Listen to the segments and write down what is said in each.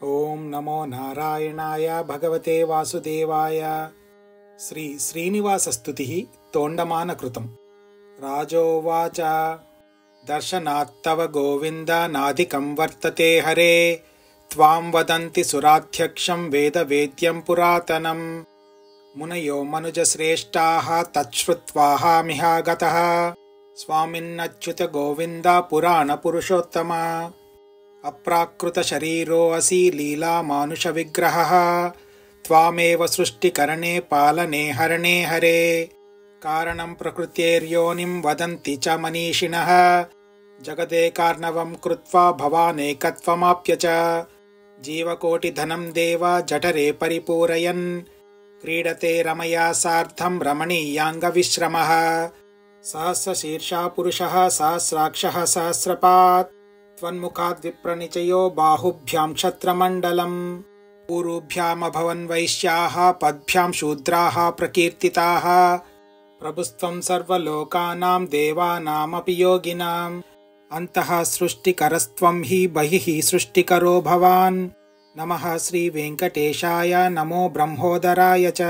ओम नमो नारायणाय भगवते वासुदेवाय। श्री श्रीनिवासस्तुतिः तोण्डमानकृतम्। राजोवाच दर्शनात्तव गोविन्द नाधिकं वर्तते हरे। त्वां वदन्ति सुराध्यक्षं वेदवेद्यं पुरातनम्। मुनयो मनुजश्रेष्ठाः तच्छ्रुत्वाहामिहागतः। स्वामिन्नच्युत गोविन्द पुराणपुरुषोत्तम। अप्राकृत शरीरोऽसि लीला मानुष विग्रहः। त्वामेव सृष्टिकरणे पालने हरणे हरे। कारणं प्रकृतेर्योनिं वदन्ति च मनीषिणः। जगदेकार्णवं कृत्वा भवानेकत्वमाप्य च। जीवकोटिधनं देव जठरे परिपूरयन्। क्रीडते रमया सार्धं रमणीयाङ्गविश्रमः। सहस्रशीर्षा पुरुषः सहस्राक्षः सहस्रपात्। त्वन्मुखाद्विप्रनिचयो बाहुभ्यां क्षत्रमण्डलम्। ऊरुभ्यामभवन् वैश्याः पद्भ्यां शूद्राः प्रकीर्तिताः। प्रभुस्त्वं सर्वलोकानां देवानामपि योगिनाम्। अन्तः सृष्टिकरस्त्वं हि बहिः सृष्टिकरो भवान्। नमः श्रीवेङ्कटेशाय नमो ब्रह्मोदराय च।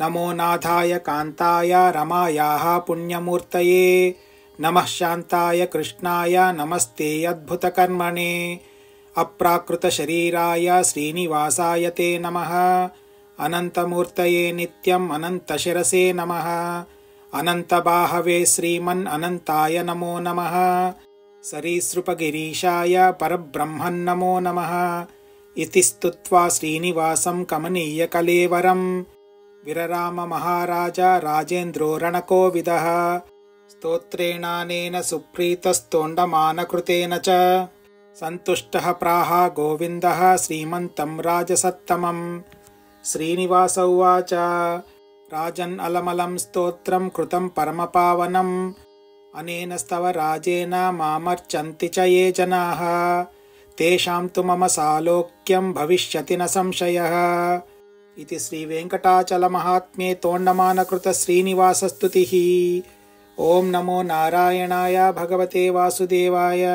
नमो नाथाय कान्ताय रमायाः पुण्यमूर्तये। नमः शान्ताय कृष्णाय नमस्ते अद्भुतकर्मणे। अप्राकृतशरीराय श्रीनिवासाय ते नमः। अनन्तमूर्तये नित्यम् अनन्तशिरसे नमः। अनन्तबाहवे श्रीमन् अनन्ताय नमो नमः। सरीसृपगिरीशाय परब्रह्मन् नमो नमः। इति स्तुत्वा श्रीनिवासं कमनीयकलेवरं। विरराम महाराज राजेन्द्रो रणकोविदः। स्तोत्रेणानेन सुप्रीतस्तोण्डमानकृतेन च। सन्तुष्टः प्राह गोविन्दः श्रीमन्तं राजसत्तमम्। श्रीनिवास उवाच राजन् अलमलं स्तोत्रं कृतं परमपावनम्। अनेन स्तव राजेन मामर्चन्ति च ये जनाः। तेषां तु मम सालोक्यं भविष्यति न संशयः। इति श्रीवेङ्कटाचलमहात्म्ये तोण्डमानकृत श्रीनिवासस्तुतिः। ओम नमो नारायणाय भगवते वासुदेवाय।